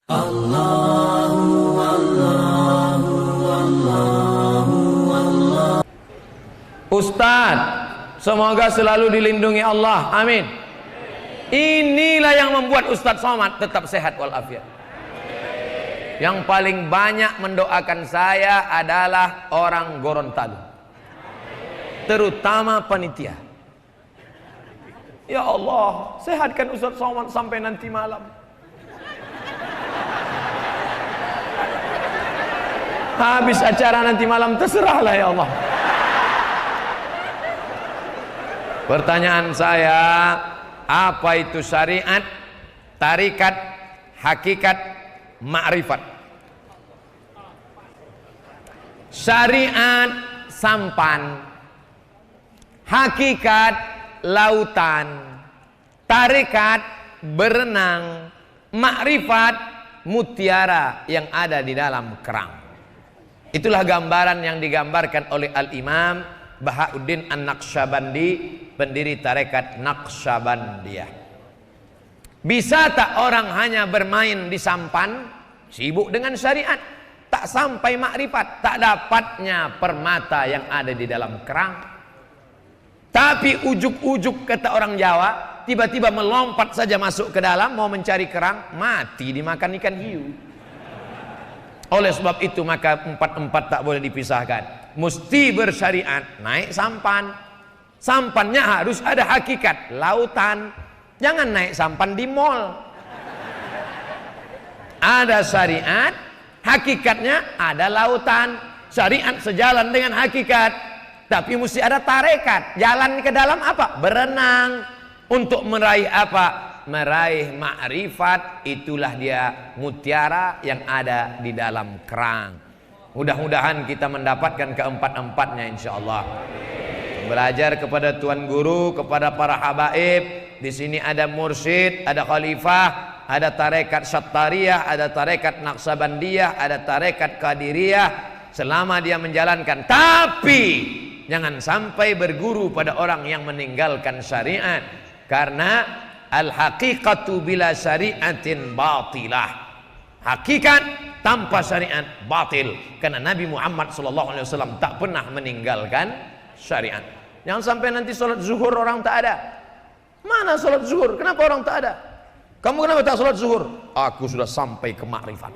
Ustadz, semoga selalu dilindungi Allah, amin. Inilah yang membuat Ustadz Somad tetap sehat walafiat. Yang paling banyak mendoakan saya adalah orang Gorontalo, terutama panitia. Ya Allah, sehatkan Ustadz Somad sampai nanti malam. Habis acara nanti malam terserahlah ya Allah. Pertanyaan saya, apa itu syariat, tarikat, hakikat, ma'rifat? Syariat sampan, hakikat lautan, tarikat berenang, ma'rifat mutiara yang ada di dalam kerang. Itulah gambaran yang digambarkan oleh Al-Imam Bahauddin An-Naqsyabandi, pendiri tarekat Naqsyabandiyah. Bisa tak orang hanya bermain di sampan, sibuk dengan syariat, tak sampai makrifat, tak dapatnya permata yang ada di dalam kerang. Tapi ujuk-ujuk kata orang Jawa, tiba-tiba melompat saja masuk ke dalam mau mencari kerang, mati dimakan ikan hiu. Oleh sebab itu maka empat-empat tak boleh dipisahkan. Mesti bersyariat, naik sampan. Sampannya harus ada hakikat, lautan. Jangan naik sampan di mall. Ada syariat, hakikatnya ada lautan. Syariat sejalan dengan hakikat, tapi mesti ada tarekat. Jalan ke dalam apa? Berenang. Untuk meraih apa? Meraih ma'rifat. Itulah dia mutiara yang ada di dalam kerang. Mudah-mudahan kita mendapatkan keempat-empatnya insyaallah. Belajar kepada tuan guru, kepada para habaib. Di sini ada mursyid, ada khalifah, ada tarekat Syattariyah, ada tarekat Naqsyabandiyah, ada tarekat Qadiriyah. Selama dia menjalankan, tapi jangan sampai berguru pada orang yang meninggalkan syariat, karena al-haqiqatu bila syari'atin batilah. Hakikat tanpa syariat batil, karena Nabi Muhammad SAW tak pernah meninggalkan syariat. Jangan sampai nanti sholat zuhur orang tak ada. Mana sholat zuhur? Kenapa orang tak ada? Kamu kenapa tak sholat zuhur? Aku sudah sampai ke makrifat.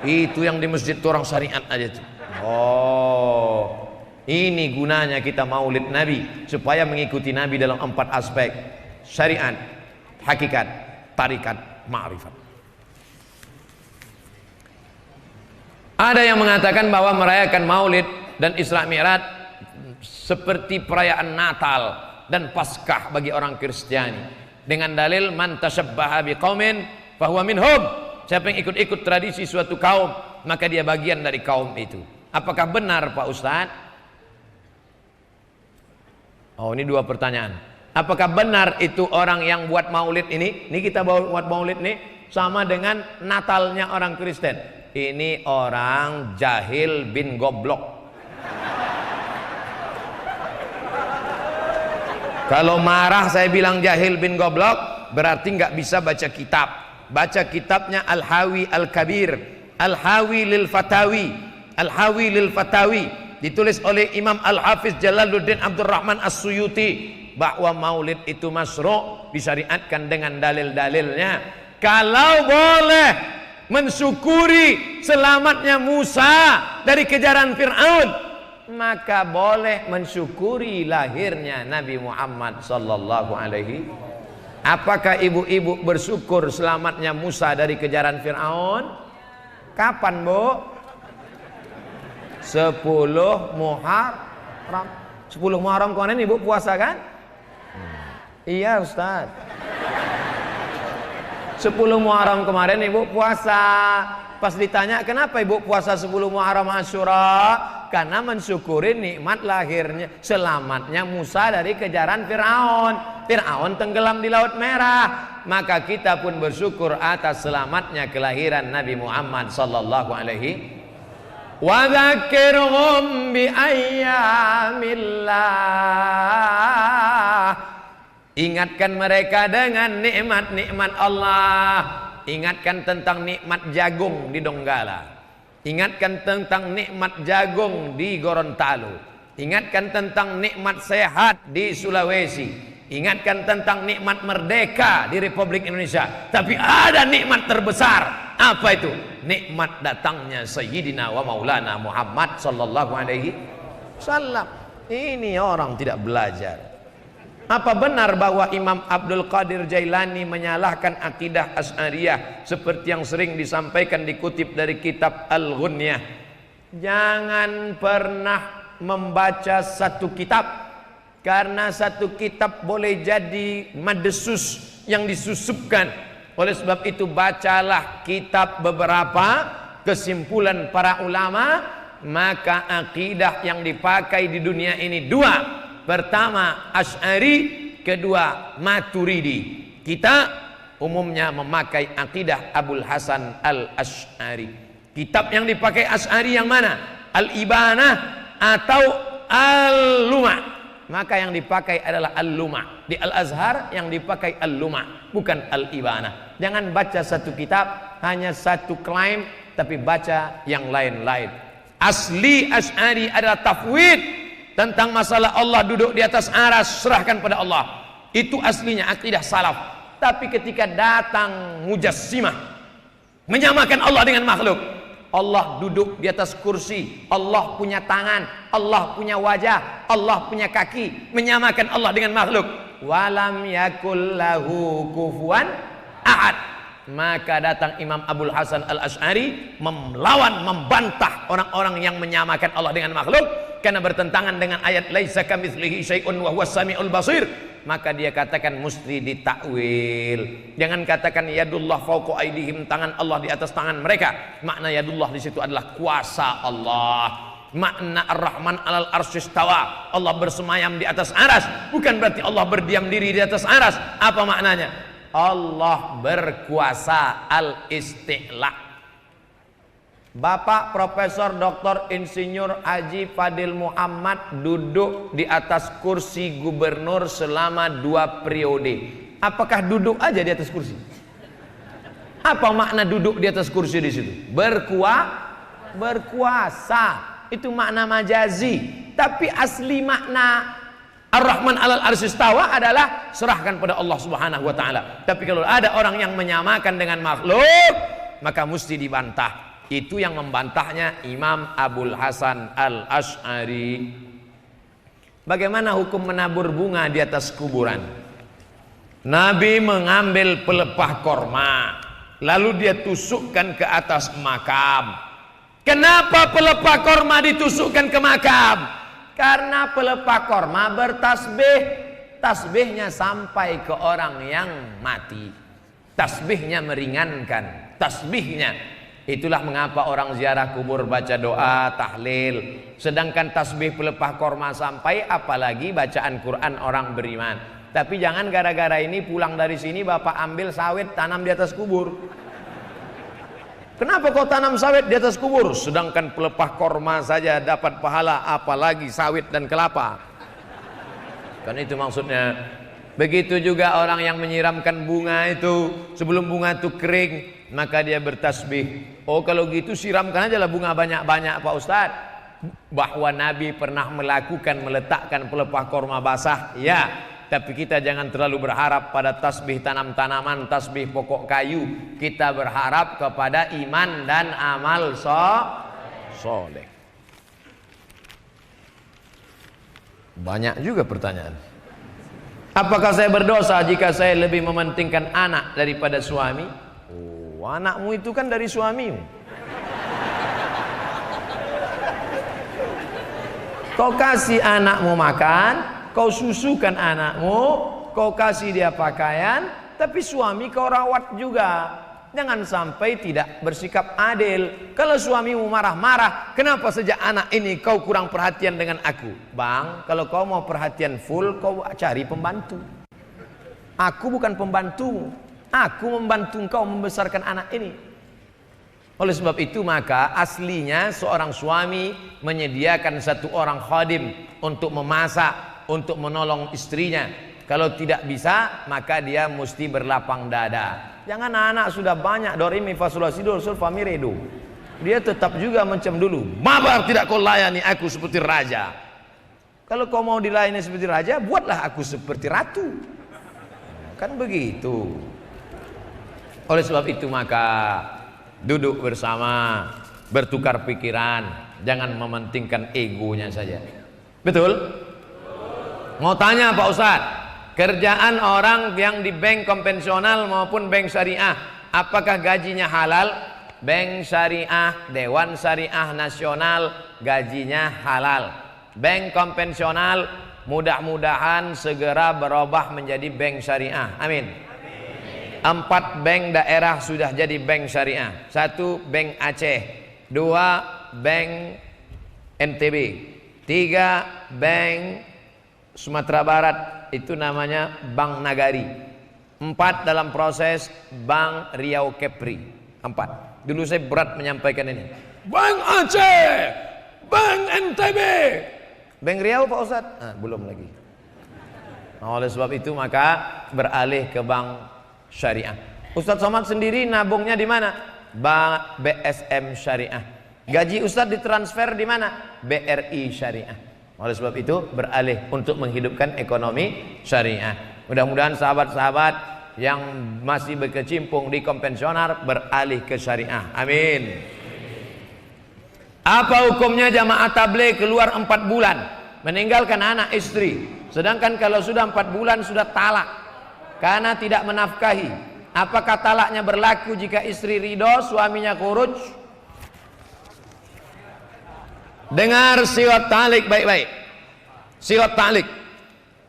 Itu yang di masjid itu orang syariat aja tuh. Oh, ini gunanya kita maulid Nabi, supaya mengikuti Nabi dalam 4 aspek: syariat, hakikat, tarikat, ma'rifat. Ada yang mengatakan bahwa merayakan maulid dan Isra Mi'raj seperti perayaan Natal dan Paskah bagi orang Kristiani, dengan dalil man tasyabbaha biqaumin fahuwa minhum. Siapa yang ikut-ikut tradisi suatu kaum, maka dia bagian dari kaum itu. Apakah benar Pak Ustadz? Oh, ini 2 pertanyaan. Apakah benar itu orang yang buat maulid ini kita buat maulid ini sama dengan Natalnya orang Kristen? Ini orang jahil bin goblok. Kalau marah saya bilang jahil bin goblok, berarti nggak bisa baca kitab. Baca kitabnya Al-Hawi Al-Kabir, Al-Hawi lil Fatawi, Al-Hawi lil Fatawi, ditulis oleh Imam Al-Hafiz Jalaluddin Abdurrahman As-Suyuti, bahwa maulid itu masyru', disyariatkan dengan dalil-dalilnya. Kalau boleh mensyukuri selamatnya Musa dari kejaran Fir'aun, maka boleh mensyukuri lahirnya Nabi Muhammad sallallahu alaihi. Apakah ibu-ibu bersyukur selamatnya Musa dari kejaran Fir'aun? Kapan, Bu? 10 Muharram. 10 Muharram kemarin ibu puasa kan? Iya Ustaz. 10 Muharram kemarin ibu puasa. Pas ditanya kenapa ibu puasa 10 Muharram Asyura, karena mensyukuri nikmat lahirnya, selamatnya Musa dari kejaran Fir'aun. Fir'aun tenggelam di Laut Merah, maka kita pun bersyukur atas selamatnya kelahiran Nabi Muhammad sallallahu alaihi. Wa dzakirhum bi ayyamillah. Ingatkan mereka dengan nikmat-nikmat Allah. ingatkan tentang nikmat jagung di Donggala, ingatkan tentang nikmat jagung di Gorontalo, ingatkan tentang nikmat sehat di Sulawesi, ingatkan tentang nikmat merdeka di Republik Indonesia. Tapi ada nikmat terbesar. Apa itu? Nikmat datangnya Sayyidina wa Maulana Muhammad sallallahu alaihi wasallam. Ini orang tidak belajar. Apa benar bahwa Imam Abdul Qadir Jailani menyalahkan akidah Asy'ariyah seperti yang sering disampaikan dikutip dari kitab Al-Ghunyah? Jangan pernah membaca satu kitab, karena satu kitab boleh jadi madesus yang disusupkan. Oleh sebab itu bacalah kitab beberapa kesimpulan para ulama, maka akidah yang dipakai di dunia ini dua. Pertama Asy'ari, kedua Maturidi. Kita umumnya memakai akidah Abul Hasan Al-Asy'ari. Kitab yang dipakai Asy'ari yang mana? Al-Ibanah atau Al-Luma'? Maka yang dipakai adalah Al-Luma'. Di Al-Azhar yang dipakai Al-Luma', bukan Al-Ibanah. Jangan baca satu kitab hanya satu klaim, tapi baca yang lain-lain. Asli Asy'ari adalah tafwid. Tentang masalah Allah duduk di atas aras, serahkan pada Allah. Itu aslinya akidah salaf. Tapi ketika datang Mujassimah, menyamakan Allah dengan makhluk. Allah duduk di atas kursi, Allah punya tangan, Allah punya wajah, Allah punya kaki. Menyamakan Allah dengan makhluk. Walam yakul lahu kufuwan ahad. Maka datang Imam Abul Hasan Al-Asy'ari melawan, membantah orang-orang yang menyamakan Allah dengan makhluk, karena bertentangan dengan ayat laisa kamitslihi syai'un wa huwas samiul basir. Maka dia katakan mesti ditakwil. Jangan katakan yadullah fawqa aydihim, tangan Allah di atas tangan mereka. Makna yadullah di situ adalah kuasa Allah. Makna Ar-Rahman 'alal arsy istawa, Allah bersemayam di atas aras, bukan berarti Allah berdiam diri di atas aras. Apa maknanya? Allah berkuasa, al-isti'la. Bapak Profesor Dr. Insinyur Haji Fadil Muhammad duduk di atas kursi gubernur selama 2 periode. Apakah duduk aja di atas kursi? Apa makna duduk di atas kursi di situ? Berkuasa. Itu makna majazi. Tapi asli makna Ar-Rahman 'alal arsy istawa adalah serahkan pada Allah Subhanahu wa taala. Tapi kalau ada orang yang menyamakan dengan makhluk, maka mesti dibantah. Itu yang membantahnya Imam Abul Hasan Al-Asy'ari. Bagaimana hukum menabur bunga di atas kuburan? Nabi mengambil pelepah korma, lalu dia tusukkan ke atas makam. Kenapa pelepah korma ditusukkan ke makam? Karena pelepah korma bertasbih, tasbihnya sampai ke orang yang mati, tasbihnya meringankan, tasbihnya. Itulah mengapa orang ziarah kubur baca doa, tahlil. Sedangkan tasbih pelepah korma sampai, apalagi bacaan Quran orang beriman. Tapi jangan gara-gara ini pulang dari sini bapak ambil sawit tanam di atas kubur. Kenapa kau tanam sawit di atas kubur? Sedangkan pelepah korma saja dapat pahala, apalagi sawit dan kelapa. Kan itu maksudnya. Begitu juga orang yang menyiramkan bunga itu, sebelum bunga itu kering, maka dia bertasbih. Oh kalau gitu siramkan aja lah bunga banyak-banyak Pak Ustadz. Bahwa Nabi pernah meletakkan pelepah korma basah, ya. Tapi kita jangan terlalu berharap pada tasbih tanam-tanaman, tasbih pokok kayu. Kita berharap kepada iman dan amal soleh. Banyak juga pertanyaan. Apakah saya berdosa jika saya lebih mementingkan anak daripada suami? Oh, anakmu itu kan dari suamimu. Kau kasih anakmu makan, kau susukan anakmu, kau kasih dia pakaian, tapi suami kau rawat juga. Jangan sampai tidak bersikap adil. Kalau suamimu marah-marah, kenapa sejak anak ini kau kurang perhatian dengan aku? Bang, kalau kau mau perhatian full, kau cari pembantu. Aku bukan pembantumu. Aku membantu kau membesarkan anak ini. Oleh sebab itu maka aslinya seorang suami menyediakan satu orang khadim untuk memasak, untuk menolong istrinya. Kalau tidak bisa, maka dia mesti berlapang dada. Jangan anak sudah banyak do re mi fa sol la si do sol fa mi re do. Dia tetap juga macam dulu. Mabar tidak kau layani aku seperti raja. Kalau kau mau dilayani seperti raja, buatlah aku seperti ratu. Kan begitu. Oleh sebab itu maka duduk bersama, bertukar pikiran, jangan mementingkan egonya saja. Betul? Mau tanya Pak Ustadz, kerjaan orang yang di bank konvensional maupun bank syariah, apakah gajinya halal? Bank syariah, Dewan Syariah Nasional gajinya halal. Bank konvensional mudah-mudahan segera berubah menjadi bank syariah. Amin. 4 bank daerah sudah jadi bank syariah. 1 bank Aceh, 2 bank NTB, 3 bank Sumatera Barat, itu namanya Bank Nagari. 4 dalam proses Bank Riau Kepri. 4. Dulu saya berat menyampaikan ini. Bank Aceh, Bank NTB, Bank Riau Pak Ustadz? Belum lagi. Oleh sebab itu maka beralih ke bank syariah. Ustadz Somad sendiri nabungnya di mana? Bank BSM Syariah. Gaji Ustadz ditransfer di mana? BRI Syariah. Oleh sebab itu beralih untuk menghidupkan ekonomi syariah. Mudah-mudahan sahabat-sahabat yang masih berkecimpung di konvensional beralih ke syariah. Amin. Apa hukumnya jamaah tabligh keluar 4 bulan meninggalkan anak istri, sedangkan kalau sudah 4 bulan sudah talak karena tidak menafkahi? Apakah talaknya berlaku jika istri ridho suaminya khuruj? Dengar siwat talik baik-baik. Siwat talik.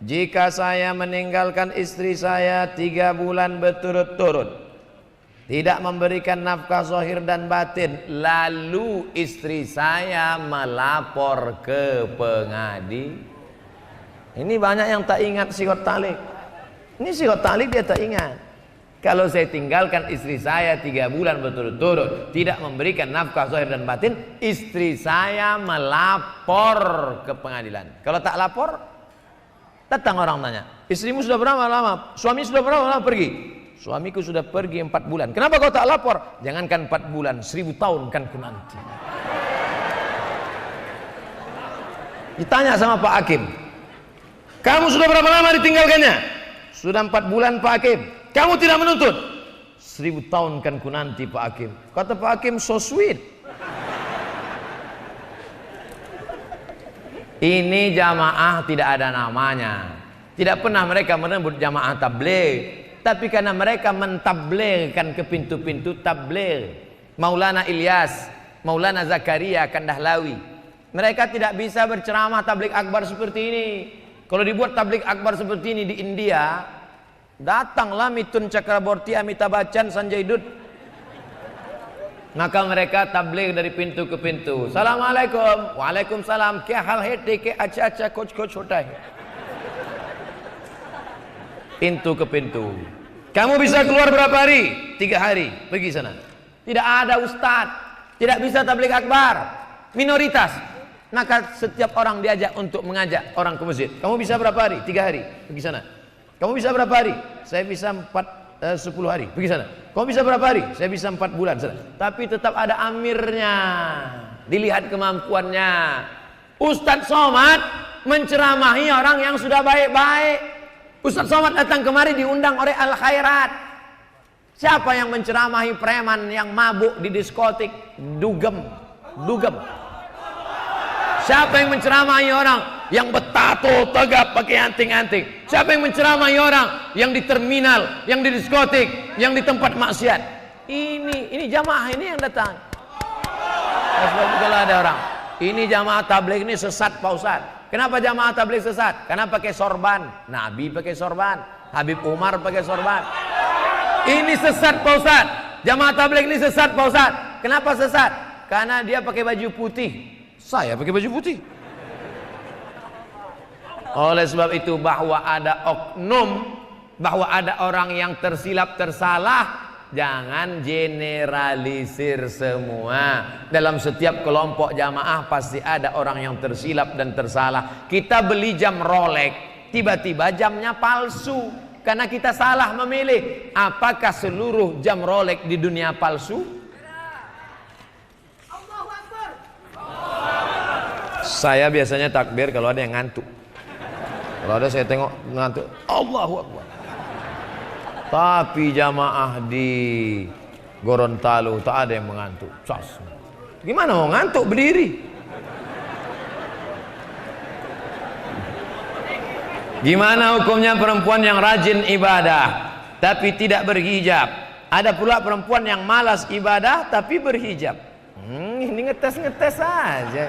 Jika saya meninggalkan istri saya 3 bulan berturut-turut, tidak memberikan nafkah zahir dan batin, lalu istri saya melapor ke pengadilan. Ini banyak yang tak ingat siwat talik. Ini siwat talik dia tak ingat. Kalau saya tinggalkan istri saya 3 bulan berturut-turut, tidak memberikan nafkah zahir dan batin, istri saya melapor ke pengadilan. Kalau tak lapor, datang orang tanya, istrimu sudah berapa lama? Suami sudah berapa lama pergi? Suamiku sudah pergi 4 bulan. Kenapa kau tak lapor? Jangankan 4 bulan, 1000 tahun kan ku nanti. Ditanya sama Pak Hakim, kamu sudah berapa lama ditinggalkannya? Sudah 4 bulan Pak Hakim. Kamu tidak menuntut? 1000 tahun kan ku nanti Pak Hakim. Kata Pak Hakim, so sweet. Ini jamaah tidak ada namanya. Tidak pernah mereka menyebut jamaah tabligh, tapi karena mereka mentablighkan ke pintu-pintu tabligh. Maulana Ilyas, Maulana Zakaria Kandahlawi, mereka tidak bisa berceramah tabligh akbar seperti ini. Kalau dibuat tabligh akbar seperti ini di India, datanglah Mitun Chakraborty, Amitabh Bachchan, Sanjay Dutt. Maka mereka tabligh dari pintu ke pintu. Assalamualaikum. Waalaikumsalam. Kya hal hai? Ke acha kuch hota hai. Pintu ke pintu. Kamu bisa keluar berapa hari? 3 hari. Pergi sana. Tidak ada ustaz, tidak bisa tabligh akbar. Minoritas. Maka setiap orang diajak untuk mengajak orang ke masjid. Kamu bisa berapa hari? 3 hari. Pergi sana. Kamu bisa berapa hari? Saya bisa 10 hari. Pergi sana. Kamu bisa berapa hari? Saya bisa 4 bulan. Tapi tetap ada amirnya. Dilihat kemampuannya. Ustadz Somad menceramahi orang yang sudah baik-baik. Ustadz Somad datang kemari diundang oleh Al Khairat. Siapa yang menceramahi preman yang mabuk di diskotik? Dugem. Siapa yang menceramahi orang yang bertato tegap pakai anting-anting? Siapa yang menceramahi orang yang di terminal, yang di diskotik, yang di tempat maksiat? Ini jamaah ini yang datang. Sebab kalau ada orang, ini jamaah tabligh ini sesat Pak Ustaz. Kenapa jamaah tabligh sesat? Karena pakai sorban. Nabi pakai sorban, Habib Umar pakai sorban. Ini sesat Pak Ustaz. Jamaah tabligh ini sesat Pak Ustaz. Kenapa sesat? Karena dia pakai baju putih. Saya pakai baju putih. Oleh sebab itu bahwa ada oknum, bahwa ada orang yang tersilap tersalah, jangan generalisir semua. Dalam setiap kelompok jamaah pasti ada orang yang tersilap dan tersalah. Kita beli jam Rolex tiba-tiba jamnya palsu karena kita salah memilih. Apakah seluruh jam Rolex di dunia palsu? Saya biasanya takbir kalau ada yang ngantuk. Kalau ada saya tengok ngantuk, Allahu Akbar. Tapi jamaah di Gorontalo tak ada yang mengantuk. Gimana mau ngantuk berdiri? Gimana hukumnya perempuan yang rajin ibadah tapi tidak berhijab? Ada pula perempuan yang malas ibadah tapi berhijab. Ini ngetes-ngetes aja.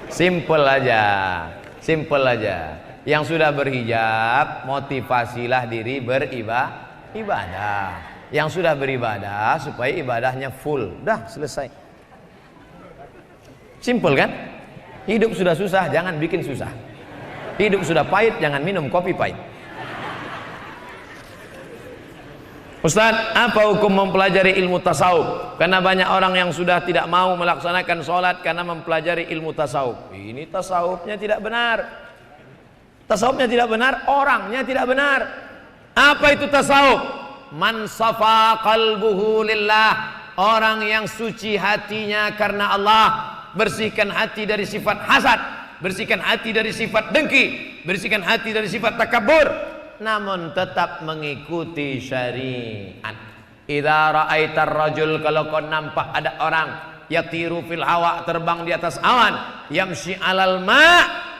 Simple aja, simple aja. Yang sudah berhijab, motivasilah diri beribadah. Yang sudah beribadah supaya ibadahnya full. Dah selesai. Simple kan? Hidup sudah susah, jangan bikin susah. Hidup sudah pahit, jangan minum kopi pahit. Ustaz, apa hukum mempelajari ilmu tasawuf? Karena banyak orang yang sudah tidak mau melaksanakan sholat karena mempelajari ilmu tasawuf. Ini tasawufnya tidak benar. Tasawufnya tidak benar, orangnya tidak benar. Apa itu tasawuf? Man safa qalbuhu lillah. Orang yang suci hatinya karena Allah. Bersihkan hati dari sifat hasad, bersihkan hati dari sifat dengki, bersihkan hati dari sifat takabur, namun tetap mengikuti syariat. Idza ra'aitar rajul, kalau kau nampak ada orang yatiru fil hawa, terbang di atas awan, yamshi alal ma,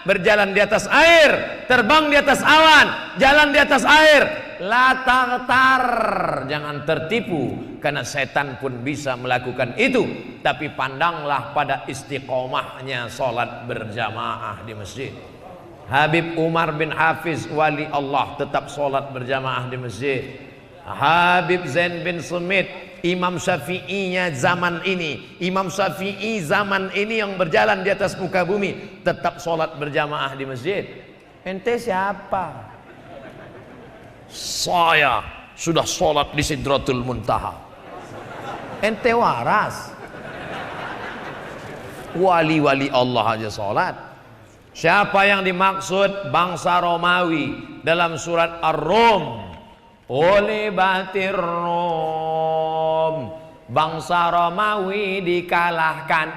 berjalan di atas air, terbang di atas awan, jalan di atas air, la taghtar, jangan tertipu, karena setan pun bisa melakukan itu. Tapi pandanglah pada istiqomahnya sholat berjamaah di masjid. Habib Umar bin Hafiz wali Allah tetap sholat berjamaah di masjid. Habib Zain bin Sumit, Imam Syafi'inya zaman ini, Imam Syafi'i zaman ini yang berjalan di atas muka bumi, tetap sholat berjamaah di masjid. Ente siapa? Saya sudah sholat di Sidratul Muntaha. Ente waras. Wali-wali Allah aja sholat. Siapa yang dimaksud? Bangsa Romawi dalam surat Ar-Rum. Ulibatir Rum, bangsa Romawi dikalahkan.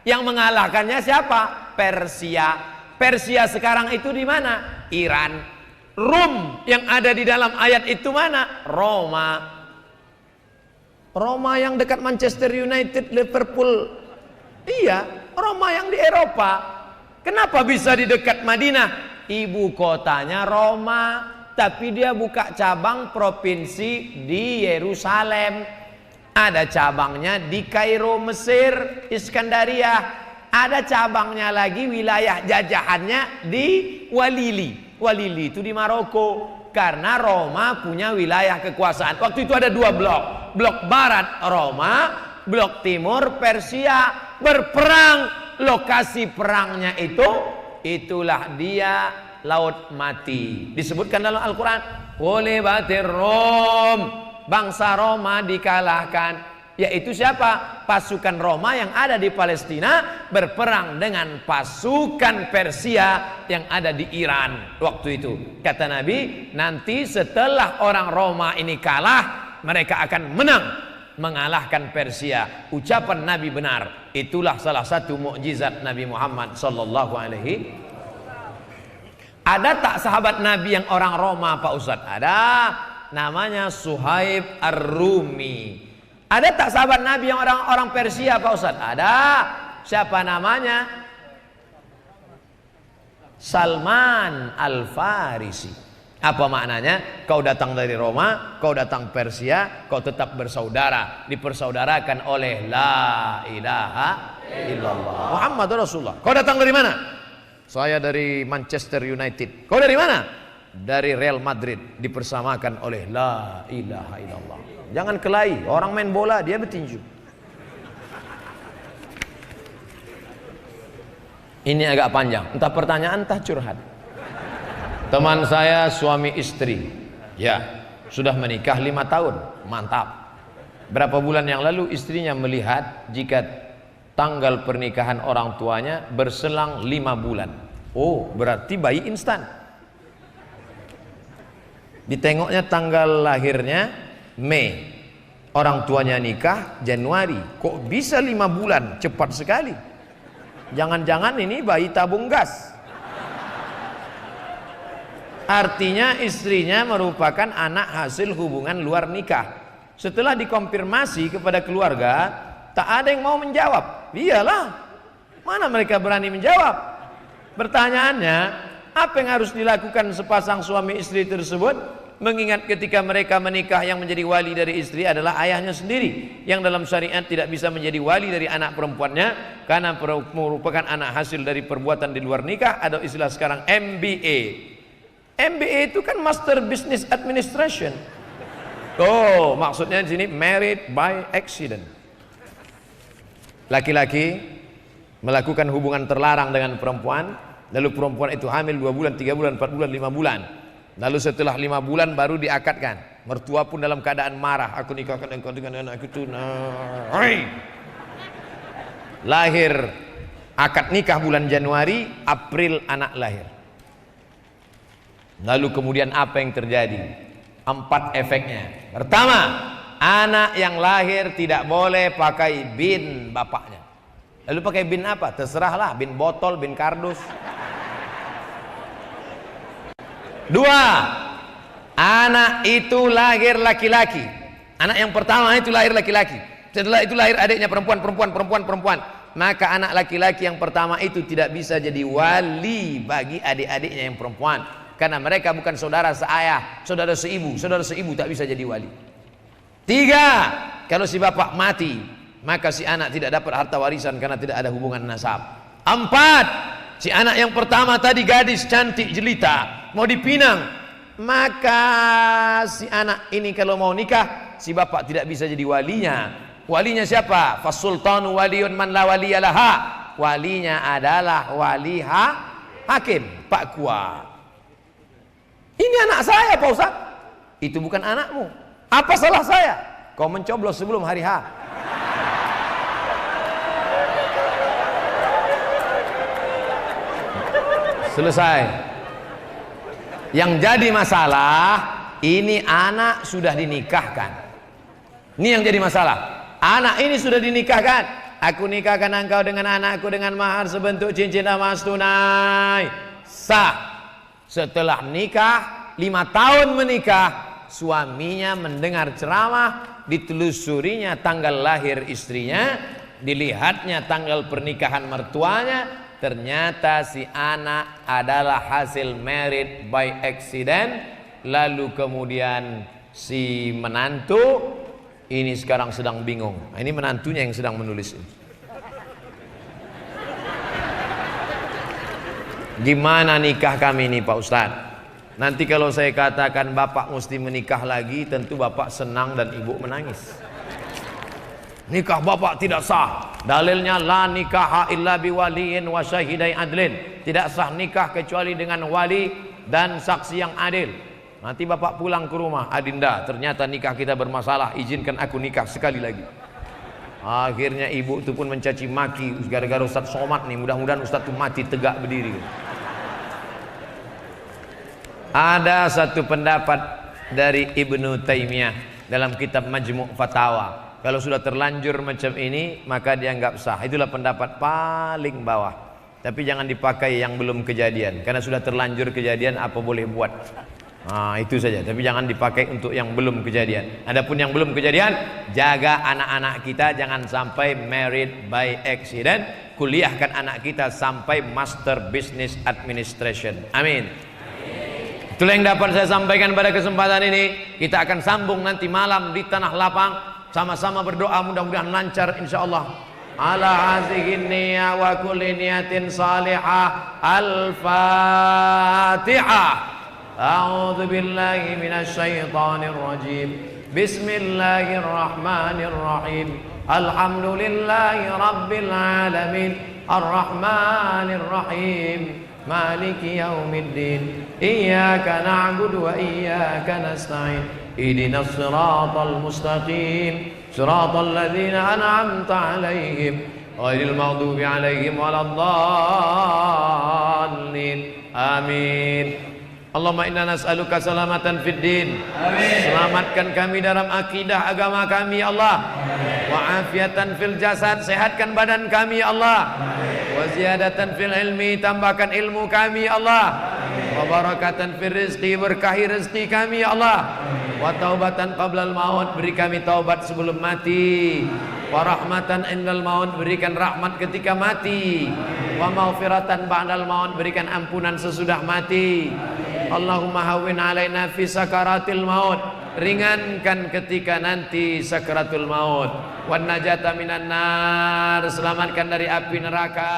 Yang mengalahkannya siapa? Persia. Persia sekarang itu di mana? Iran. Rum yang ada di dalam ayat itu mana? Roma. Roma yang dekat Manchester United, Liverpool. Iya, Roma yang di Eropa. Kenapa bisa di dekat Madinah? Ibu kotanya Roma, tapi dia buka cabang provinsi di Yerusalem. Ada cabangnya di Kairo, Mesir, Iskandaria. Ada cabangnya lagi, wilayah jajahannya di Walili. Walili itu di Maroko. Karena Roma punya wilayah kekuasaan. Waktu itu ada dua blok. Blok barat Roma, blok timur Persia. Berperang, lokasi perangnya itulah dia Laut Mati. Disebutkan dalam Al-Quran, Ulibatir Rum, bangsa Roma dikalahkan. Yaitu siapa? Pasukan Roma yang ada di Palestina berperang dengan pasukan Persia yang ada di Iran waktu itu. Kata Nabi, nanti setelah orang Roma ini kalah, mereka akan menang, mengalahkan Persia. Ucapan Nabi benar. Itulah salah satu mukjizat Nabi Muhammad sallallahu alaihi. Ada tak sahabat Nabi yang orang Roma, Pak Ustadz? Ada. Namanya Suhaib Ar-Rumi. Ada tak sahabat Nabi yang orang Persia, Pak Ustadz? Ada. Siapa namanya? Salman Al-Farisi. Apa maknanya? Kau datang dari Roma, kau datang Persia, kau tetap bersaudara, dipersaudarakan oleh la ilaha illallah Muhammad Rasulullah. Kau datang dari mana? Saya dari Manchester United. Kau dari mana? Dari Real Madrid, dipersamakan oleh la ilaha illallah. Jangan kelahi, orang main bola dia bertinju. Ini agak panjang, entah pertanyaan entah curhat. Teman saya suami istri, ya sudah menikah 5 tahun, mantap. Berapa bulan yang lalu istrinya melihat jika tanggal pernikahan orang tuanya berselang 5 bulan. Oh, berarti bayi instan. Ditengoknya tanggal lahirnya Mei, orang tuanya nikah Januari. Kok bisa 5 bulan? Cepat sekali. Jangan-jangan ini bayi tabung gas. Artinya istrinya merupakan anak hasil hubungan luar nikah. Setelah dikonfirmasi kepada keluarga, tak ada yang mau menjawab. Iyalah, mana mereka berani menjawab? Pertanyaannya, apa yang harus dilakukan sepasang suami istri tersebut? Mengingat ketika mereka menikah, yang menjadi wali dari istri adalah ayahnya sendiri, yang dalam syariat tidak bisa menjadi wali dari anak perempuannya karena merupakan anak hasil dari perbuatan di luar nikah, atau istilah sekarang MBA. MBA itu kan Master Business Administration. Oh, maksudnya di sini married by accident. Laki-laki melakukan hubungan terlarang dengan perempuan, lalu perempuan itu hamil 2 bulan, 3 bulan, 4 bulan, 5 bulan. Lalu setelah 5 bulan baru diakadkan. Mertua pun dalam keadaan marah, aku nikahkan engkau dengan anak itu. Lahir, akad nikah bulan Januari, April anak lahir. Lalu kemudian apa yang terjadi? 4 efeknya. Pertama, anak yang lahir tidak boleh pakai bin bapaknya. Lalu pakai bin apa? Terserahlah, bin botol, bin kardus. 2, anak itu lahir laki-laki. Anak yang pertama itu lahir laki-laki. Setelah itu lahir adiknya perempuan. Maka anak laki-laki yang pertama itu tidak bisa jadi wali bagi adik-adiknya yang perempuan, karena mereka bukan saudara seayah, saudara seibu tak bisa jadi wali. 3, kalau si bapak mati, maka si anak tidak dapat harta warisan karena tidak ada hubungan nasab. 4, si anak yang pertama tadi gadis cantik jelita, mau dipinang, maka si anak ini kalau mau nikah, si bapak tidak bisa jadi walinya. Walinya siapa? Fasultanu waliyun man la waliyalaha. Walinya adalah wali hakim, Pak Kua. Ini anak saya Pak Ustaz. Itu bukan anakmu. Apa salah saya? Kau mencoblos sebelum hari H. Selesai. Yang jadi masalah, ini anak sudah dinikahkan. Ini yang jadi masalah. Anak ini sudah dinikahkan. Aku nikahkan engkau dengan anakku dengan mahar sebentuk cincin emas tunai. Sah. Setelah nikah, 5 tahun menikah, suaminya mendengar ceramah, ditelusurinya tanggal lahir istrinya, dilihatnya tanggal pernikahan mertuanya, ternyata si anak adalah hasil married by accident. Lalu kemudian si menantu ini sekarang sedang bingung. Nah, ini menantunya yang sedang menulis ini. Gimana nikah kami ini Pak Ustadz? Nanti kalau saya katakan bapak mesti menikah lagi, tentu bapak senang dan ibu menangis. Nikah bapak tidak sah. Dalilnya la nikaha illa biwaliin wa syahidai adlin. Tidak sah nikah kecuali dengan wali dan saksi yang adil. Nanti bapak pulang ke rumah, Adinda, ternyata nikah kita bermasalah, izinkan aku nikah sekali lagi. Akhirnya ibu itu pun mencaci maki gara-gara Ustaz Somad nih, mudah-mudahan Ustaz itu mati tegak berdiri. Ada satu pendapat dari Ibnu Taimiyah dalam kitab Majmu' Fatawa. Kalau sudah terlanjur macam ini, maka dianggap sah. Itulah pendapat paling bawah. Tapi jangan dipakai yang belum kejadian, karena sudah terlanjur kejadian, apa boleh buat. Nah, itu saja. Tapi jangan dipakai untuk yang belum kejadian. Adapun yang belum kejadian, jaga anak-anak kita jangan sampai married by accident. Kuliahkan anak kita sampai Master Business Administration. Amin. Itulah yang dapat saya sampaikan pada kesempatan ini. Kita akan sambung nanti malam di Tanah Lapang. Sama-sama berdoa mudah-mudahan lancar insyaallah. Ala hazihin niyya wa kulli niyatin salihah. Al-Fatihah. أعوذ بالله من الشيطان الرجيم بسم الله الرحمن الرحيم الحمد لله رب العالمين الرحمن الرحيم مالك يوم الدين إياك نعبد وإياك نستعين اهدنا الصراط المستقيم صراط الذين أنعمت عليهم ghairil maghdubi 'alaihim waladdallin. Amin. Allahumma inna nas'aluka salamatan fid din. Amin. Selamatkan kami dalam akidah agama kami ya Allah. Wa afiatan fil jasad, sehatkan badan kami ya Allah. Wa ziyadatan fil ilmi, tambahkan ilmu kami ya Allah. Wa barakatan fil rizqi, berkahi rezeki kami ya Allah. Wa taubatan qablal maut, beri kami taubat sebelum mati. Wa rahmatan indal maut, berikan rahmat ketika mati. Wa maghfiratan ba'dal maut, berikan ampunan sesudah mati. Allahumma hawwin alaina fi sakaratil maut, ringankan ketika nanti sakaratul maut. Wan najata minan nar, selamatkan dari api neraka.